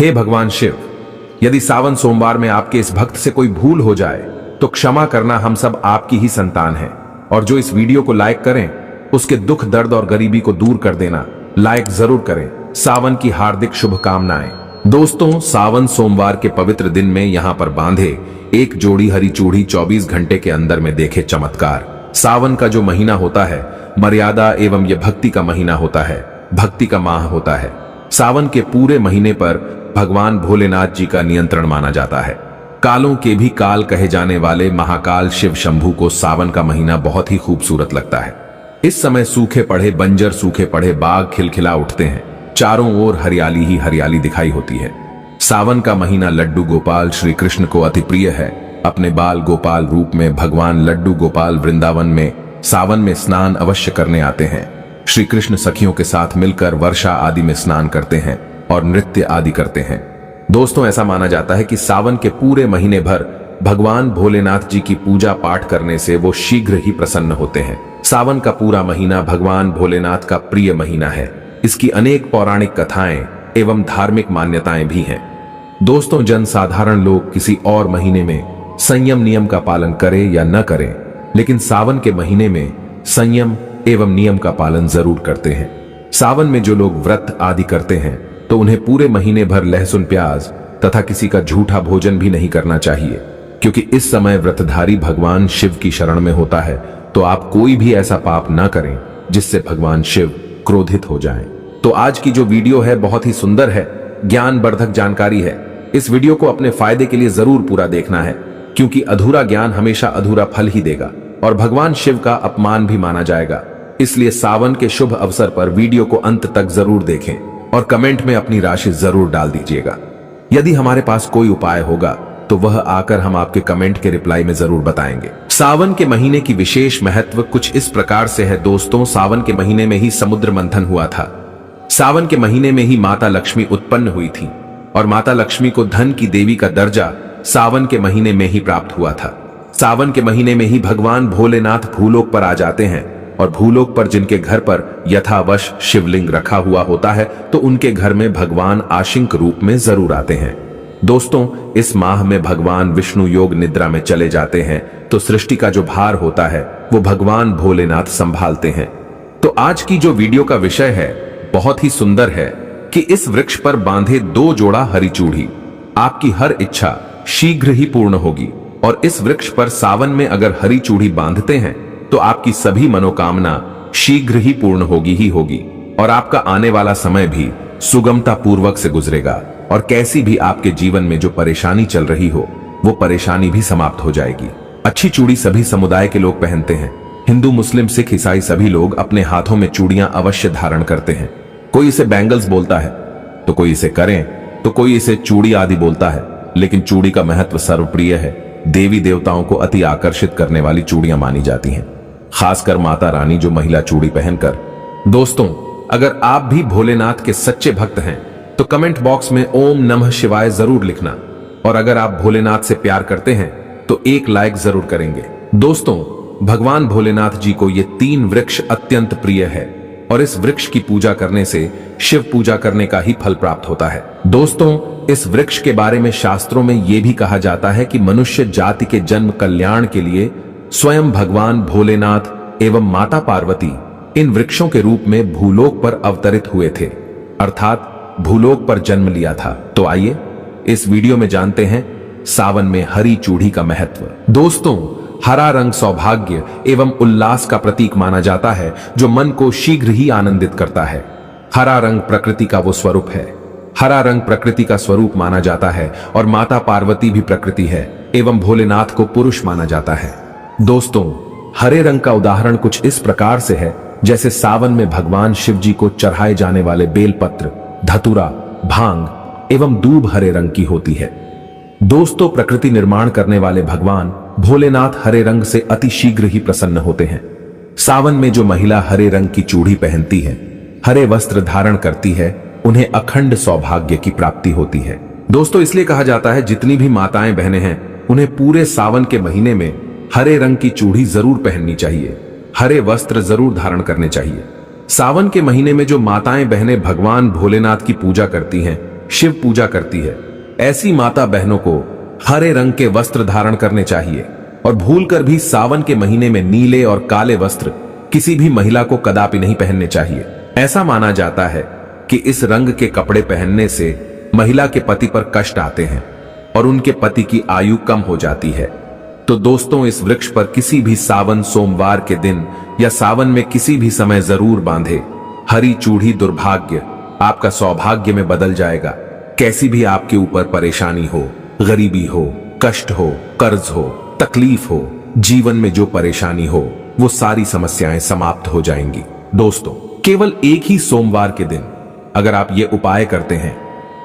हे भगवान शिव, यदि सावन सोमवार में आपके इस भक्त से कोई भूल हो जाए तो क्षमा करना, हम सब आपकी ही संतान हैं। और जो इस वीडियो को लाइक करें उसके दुख दर्द और गरीबी को दूर कर देना। लाइक जरूर करें। सावन की हार्दिक शुभकामनाएं। दोस्तों, सावन सोमवार के पवित्र दिन में यहां पर बांधे एक जोड़ी हरी चूड़ी 24 घंटे के अंदर में देखे चमत्कार। सावन का जो महीना होता है मर्यादा एवं यह भक्ति का महीना होता है, भक्ति का माह होता है। सावन के पूरे महीने पर भगवान भोलेनाथ जी का नियंत्रण माना जाता है। कालों के भी काल कहे जाने वाले महाकाल शिव शंभू को सावन का महीना बहुत ही खूबसूरत लगता है। इस समय सूखे पड़े बंजर, सूखे पड़े बाग खिलखिला उठते हैं। चारों ओर हरियाली ही हरियाली दिखाई होती है। सावन का महीना लड्डू गोपाल श्री कृष्ण को अति प्रिय है। अपने बाल गोपाल रूप में भगवान लड्डू गोपाल वृंदावन में सावन में स्नान अवश्य करने आते हैं। श्री कृष्ण सखियों के साथ मिलकर वर्षा आदि में स्नान करते हैं और नृत्य आदि करते हैं। दोस्तों, ऐसा माना जाता है कि सावन के पूरे महीने भर भगवान भोलेनाथ जी की पूजा पाठ करने से वो शीघ्र ही प्रसन्न होते हैं। सावन का पूरा महीना भगवान भोलेनाथ का प्रिय महीना है। इसकी अनेक पौराणिक कथाएं एवं धार्मिक मान्यताएं भी हैं। दोस्तों, जनसाधारण लोग किसी और महीने में संयम नियम का पालन करें या न करें, लेकिन सावन के महीने में संयम एवं नियम का पालन जरूर करते हैं। सावन में जो लोग व्रत आदि करते हैं तो उन्हें पूरे महीने भर लहसुन प्याज तथा किसी का झूठा भोजन भी नहीं करना चाहिए, क्योंकि इस समय व्रतधारी भगवान शिव की शरण में होता है। तो आप कोई भी ऐसा पाप ना करें जिससे भगवान शिव क्रोधित हो जाएं। तो आज की जो वीडियो है बहुत ही सुंदर है, ज्ञानवर्धक जानकारी है। इस वीडियो को अपने फायदे के लिए जरूर पूरा देखना है, क्योंकि अधूरा ज्ञान हमेशा अधूरा फल ही देगा और भगवान शिव का अपमान भी माना जाएगा। इसलिए सावन के शुभ अवसर पर वीडियो को अंत तक जरूर देखें और कमेंट में अपनी राशि जरूर डाल दीजिएगा। यदि हमारे पास कोई उपाय होगा तो वह आकर हम आपके कमेंट के रिप्लाई में जरूर बताएंगे। सावन के महीने की विशेष महत्व कुछ इस प्रकार से है। दोस्तों, सावन के महीने में ही समुद्र मंथन हुआ था। सावन के महीने में ही माता लक्ष्मी उत्पन्न हुई थी और माता लक्ष्मी को धन की देवी का दर्जा सावन के महीने में ही प्राप्त हुआ था। सावन के महीने में ही भगवान भोलेनाथ भूलोक पर आ जाते हैं और भूलोक पर जिनके घर पर यथावश शिवलिंग रखा हुआ होता है तो उनके घर में भगवान आशिंक रूप में जरूर आते हैं। दोस्तों, इस माह में भगवान विष्णु योग निद्रा में चले जाते हैं तो सृष्टि का जो भार होता है वो भगवान भोलेनाथ संभालते हैं। तो आज की जो वीडियो का विषय है बहुत ही सुंदर है कि इस वृक्ष पर बांधे 2 जोड़ा हरी चूड़ी, आपकी हर इच्छा शीघ्र ही पूर्ण होगी। और इस वृक्ष पर सावन में अगर हरी चूड़ी बांधते हैं तो आपकी सभी मनोकामना शीघ्र ही पूर्ण होगी ही होगी और आपका आने वाला समय भी सुगमता पूर्वक से गुजरेगा और कैसी भी आपके जीवन में जो परेशानी चल रही हो वो परेशानी भी समाप्त हो जाएगी। अच्छी चूड़ी सभी समुदाय के लोग पहनते हैं। हिंदू, मुस्लिम, सिख, ईसाई सभी लोग अपने हाथों में चूड़ियां अवश्य धारण करते हैं। कोई इसे बैंगल्स बोलता है तो कोई इसे करें तो कोई इसे चूड़ी आदि बोलता है, लेकिन चूड़ी का महत्व सर्वप्रिय है। देवी देवताओं को अति आकर्षित करने वाली चूड़ियां मानी जाती हैं, खासकर माता रानी जो महिला चूड़ी पहनकर। दोस्तों, अगर आप भी भोलेनाथ के सच्चे भक्त हैं तो कमेंट बॉक्स में ओम नमः शिवाय जरूर लिखना और अगर आप भोलेनाथ से प्यार करते हैं तो एक लाइक जरूर करेंगे। दोस्तों, भगवान भोलेनाथ जी को ये 3 वृक्ष अत्यंत प्रिय है और इस वृक्ष की पूजा करने से शिव पूजा करने का ही फल प्राप्त होता है। दोस्तों, इस वृक्ष के बारे में शास्त्रों में यह भी कहा जाता है कि मनुष्य जाति के जन्म कल्याण के लिए स्वयं भगवान भोलेनाथ एवं माता पार्वती इन वृक्षों के रूप में भूलोक पर अवतरित हुए थे, अर्थात भूलोक पर जन्म लिया था। तो आइए इस वीडियो में जानते हैं सावन में हरी चूड़ी का महत्व। दोस्तों, हरा रंग सौभाग्य एवं उल्लास का प्रतीक माना जाता है जो मन को शीघ्र ही आनंदित करता है। हरा रंग प्रकृति का वो स्वरूप है। हरा रंग प्रकृति का स्वरूप माना जाता है और माता पार्वती भी प्रकृति है एवं भोलेनाथ को पुरुष माना जाता है। दोस्तों, हरे रंग का उदाहरण कुछ इस प्रकार से है जैसे सावन में भगवान शिव जी को चढ़ाए जाने वाले बेलपत्र, धतूरा, भांग एवं दूब हरे रंग की होती है। दोस्तों, प्रकृति निर्माण करने वाले भगवान भोलेनाथ हरे रंग से अति शीघ्र ही प्रसन्न होते हैं। सावन में जो महिला हरे रंग की चूड़ी पहनती है, हरे वस्त्र धारण करती है, उन्हें अखंड सौभाग्य की प्राप्ति होती है। दोस्तों, इसलिए कहा जाता है जितनी भी माताएं बहनें हैं उन्हें पूरे सावन के महीने में हरे रंग की चूड़ी जरूर पहननी चाहिए, हरे वस्त्र जरूर धारण करने चाहिए। सावन के महीने में जो माताएं बहनें भगवान भोलेनाथ की पूजा करती हैं, शिव पूजा करती है, ऐसी माता बहनों को हरे रंग के वस्त्र धारण करने चाहिए और भूलकर भी सावन के महीने में नीले और काले वस्त्र किसी भी महिला को कदापि नहीं पहनने चाहिए। ऐसा माना जाता है कि इस रंग के कपड़े पहनने से महिला के पति पर कष्ट आते हैं और उनके पति की आयु कम हो जाती है। तो दोस्तों, इस वृक्ष पर किसी भी सावन सोमवार के दिन या सावन में किसी भी समय जरूर बांधे। हरी चूड़ी दुर्भाग्य आपका सौभाग्य में बदल जाएगा। कैसी भी आपके ऊपर परेशानी हो, गरीबी हो, कष्ट हो, कर्ज हो, तकलीफ हो, जीवन में जो परेशानी हो, वो सारी समस्याएं समाप्त हो जाएंगी। दोस्तों, केवल एक ही सोमवार के दिन अगर आप ये उपाय करते हैं,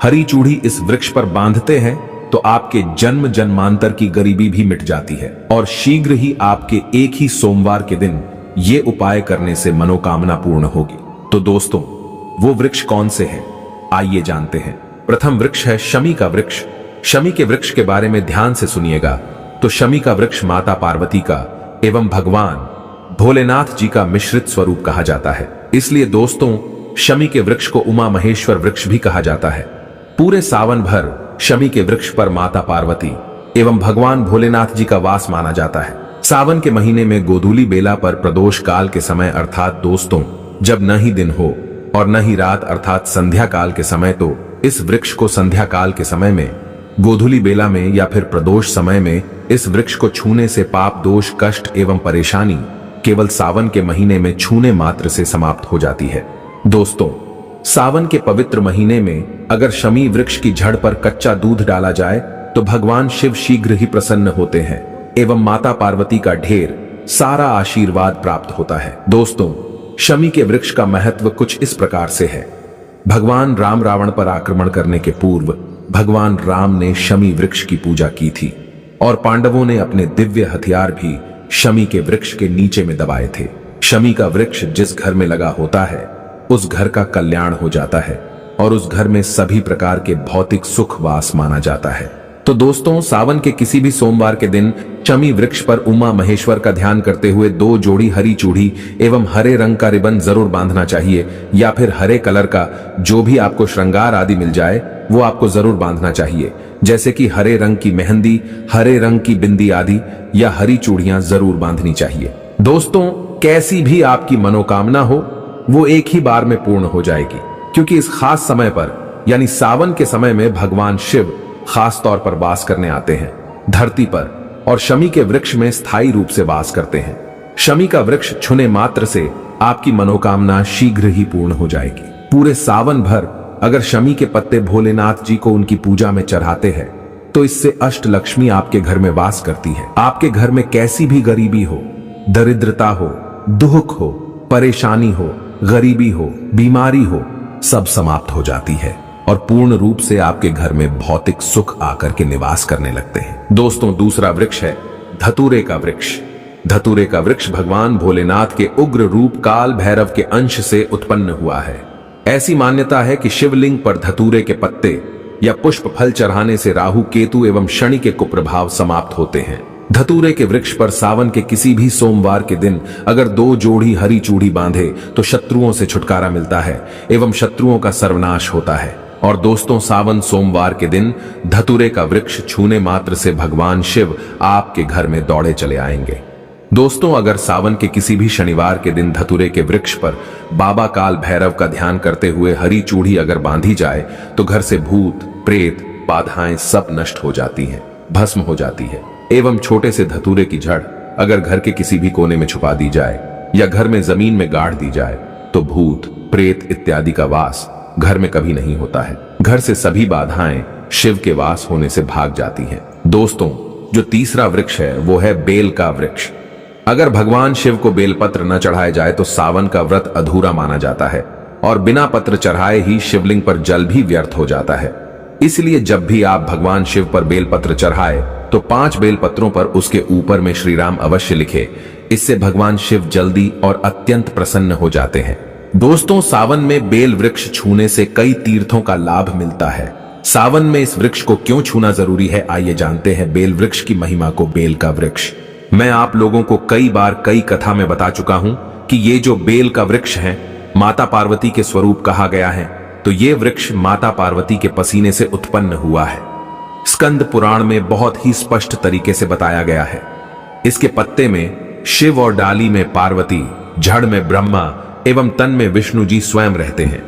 हरी चूड़ी इस वृक्ष पर बांधते हैं, तो आपके जन्म जन्मांतर की गरीबी भी मिट जाती है और शीघ्र ही आपके एक ही सोमवार के दिन ये उपाय करने से मनोकामना पूर्ण होगी। तो दोस्तों, वो वृक्ष कौन से हैं? आइए जानते हैं। प्रथम वृक्ष है शमी का वृक्ष। शमी के वृक्ष के बारे में ध्यान से सुनिएगा। तो शमी का वृक्ष माता पार्वती का एवं भगवान भोलेनाथ जी का मिश्रित स्वरूप कहा जाता है। इसलिए दोस्तों, शमी के वृक्ष को उमा महेश्वर वृक्ष भी कहा जाता है। पूरे सावन भर शमी के वृक्ष पर माता पार्वती एवं भगवान भोलेनाथ जी का वास माना जाता है। सावन के महीने में गोधूली बेला पर प्रदोष काल के समय अर्थात दोस्तों जब न ही दिन हो और न ही रात अर्थात संध्या काल के समय, तो इस वृक्ष को संध्या काल के समय में, गोधूली बेला में या फिर प्रदोष समय में इस वृक्ष को छूने से पाप दोष कष्ट एवं परेशानी केवल सावन के महीने में छूने मात्र से समाप्त हो जाती है। दोस्तों, सावन के पवित्र महीने में अगर शमी वृक्ष की जड़ पर कच्चा दूध डाला जाए तो भगवान शिव शीघ्र ही प्रसन्न होते हैं एवं माता पार्वती का ढेर सारा आशीर्वाद प्राप्त होता है। दोस्तों, शमी के वृक्ष का महत्व कुछ इस प्रकार से है। भगवान राम रावण पर आक्रमण करने के पूर्व भगवान राम ने शमी वृक्ष की पूजा की थी और पांडवों ने अपने दिव्य हथियार भी शमी के वृक्ष के नीचे में दबाए थे। शमी का वृक्ष जिस घर में लगा होता है उस घर का कल्याण हो जाता है और उस घर में सभी प्रकार के भौतिक सुख वास माना जाता है। तो दोस्तों, सावन के किसी भी सोमवार के दिन शमी वृक्ष पर उमा महेश्वर का ध्यान करते हुए 2 जोड़ी हरी चूड़ी एवं हरे रंग का रिबन जरूर बांधना चाहिए या फिर हरे कलर का जो भी आपको श्रृंगार आदि मिल जाए वो आपको जरूर बांधना चाहिए, जैसे कि हरे रंग की मेहंदी, हरे रंग की बिंदी आदि या हरी चूड़ियां जरूर बांधनी चाहिए। दोस्तों, कैसी भी आपकी मनोकामना हो वो एक ही बार में पूर्ण हो जाएगी, क्योंकि इस खास समय पर यानी सावन के समय में भगवान शिव खास तौर पर वास करने आते हैं धरती पर और शमी के वृक्ष में स्थायी रूप से वास करते हैं। शमी का वृक्ष छूने मात्र से आपकी मनोकामना शीघ्र ही पूर्ण हो जाएगी। पूरे सावन भर अगर शमी के पत्ते भोलेनाथ जी को उनकी पूजा में चढ़ाते हैं तो इससे अष्ट लक्ष्मी आपके घर में वास करती है। आपके घर में कैसी भी गरीबी हो, दरिद्रता हो, दुख हो, परेशानी हो, गरीबी हो, बीमारी हो, सब समाप्त हो जाती है और पूर्ण रूप से आपके घर में भौतिक सुख आकर के निवास करने लगते हैं। दोस्तों, दूसरा वृक्ष है धतूरे का वृक्ष। धतूरे का वृक्ष भगवान भोलेनाथ के उग्र रूप काल भैरव के अंश से उत्पन्न हुआ है। ऐसी मान्यता है कि शिवलिंग पर धतूरे के पत्ते या पुष्प फल चढ़ाने से राहु केतु एवं शनि के कुप्रभाव समाप्त होते हैं। धतूरे के वृक्ष पर सावन के किसी भी सोमवार के दिन अगर 2 जोड़ी हरी चूड़ी बांधे तो शत्रुओं से छुटकारा मिलता है एवं शत्रुओं का सर्वनाश होता है। और दोस्तों, सावन सोमवार के दिन धतूरे का वृक्ष छूने मात्र से भगवान शिव आपके घर में दौड़े चले आएंगे। दोस्तों, अगर सावन के किसी भी शनिवार के दिन धतूरे के वृक्ष पर बाबा काल भैरव का ध्यान करते हुए हरी चूड़ी अगर बांधी जाए तो घर से भूत प्रेत बाधाएं सब नष्ट हो जाती हैं, भस्म हो जाती है। एवं छोटे से धतूरे की जड़ अगर घर के किसी भी कोने में छुपा दी जाए या घर में जमीन में गाड़ दी जाए तो भूत प्रेत इत्यादि का वास घर में कभी नहीं होता है। घर से सभी बाधाएं शिव के वास होने से भाग जाती हैं। दोस्तों, जो तीसरा वृक्ष है वो है बेल का वृक्ष। अगर भगवान शिव को बेलपत्र न चढ़ाए जाए तो सावन का व्रत अधूरा माना जाता है और बिना पत्र चढ़ाए ही शिवलिंग पर जल भी व्यर्थ हो जाता है। इसलिए जब भी आप भगवान शिव पर बेलपत्र चढ़ाए तो 5 बेलपत्रों पर उसके ऊपर में श्री राम अवश्य लिखे। इससे भगवान शिव जल्दी और अत्यंत प्रसन्न हो जाते हैं। दोस्तों, सावन में बेल वृक्ष छूने से कई तीर्थों का लाभ मिलता है। सावन में इस वृक्ष को क्यों छूना जरूरी है, आइए जानते हैं बेल वृक्ष की महिमा को। बेल का वृक्ष मैं आप लोगों को कई बार कई कथा में बता चुका हूं कि ये जो बेल का वृक्ष है माता पार्वती के स्वरूप कहा गया है। तो ये वृक्ष माता पार्वती के पसीने से उत्पन्न हुआ है। स्कंद पुराण में बहुत ही स्पष्ट तरीके से बताया गया है। इसके पत्ते में शिव और डाली में पार्वती, जड़ में ब्रह्मा एवं तन में विष्णु जी स्वयं रहते हैं।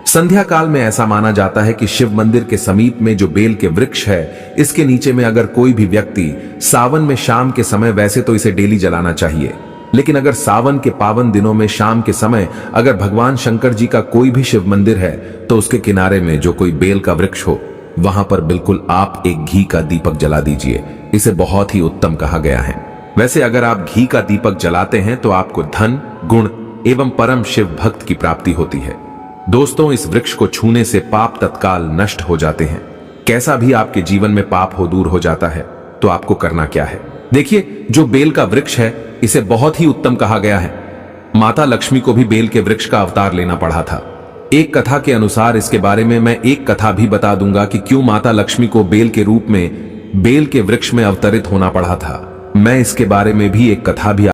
संध्या काल में ऐसा माना जाता है कि शिव मंदिर के समीप में जो बेल के वृक्ष है, इसके नीचे में अगर कोई भी व्यक्ति सावन में शाम के समय, वैसे तो इसे डेली जलाना चाहिए, लेकिन अगर सावन के पावन दिनों में शाम के समय अगर भगवान शंकर जी का कोई भी शिव मंदिर है तो उसके किनारे में जो कोई बेल का वृक्ष हो, वहां पर बिल्कुल आप एक घी का दीपक जला दीजिए। इसे बहुत ही उत्तम कहा गया है। वैसे अगर आप घी का दीपक जलाते हैं तो आपको धन, गुण एवं परम शिव भक्त की प्राप्ति होती है। दोस्तों, इस वृक्ष को छूने से पाप तत्काल नष्ट हो जाते हैं। कैसा भी आपके जीवन में पाप हो दूर हो जाता है। तो आपको करना क्या है? देखिए, जो बेल का वृक्ष है इसे बहुत ही उत्तम कहा गया है। माता लक्ष्मी को भी बेल के वृक्ष का अवतार लेना पड़ा था। एक कथा के अनुसार इसके बारे में मैं एक कथा भी बता दूंगा कि क्यों माता लक्ष्मी को बेल के रूप में बेल के वृक्ष में अवतरित होना पड़ा था। मैं इसके बारे में भी एक कथा भी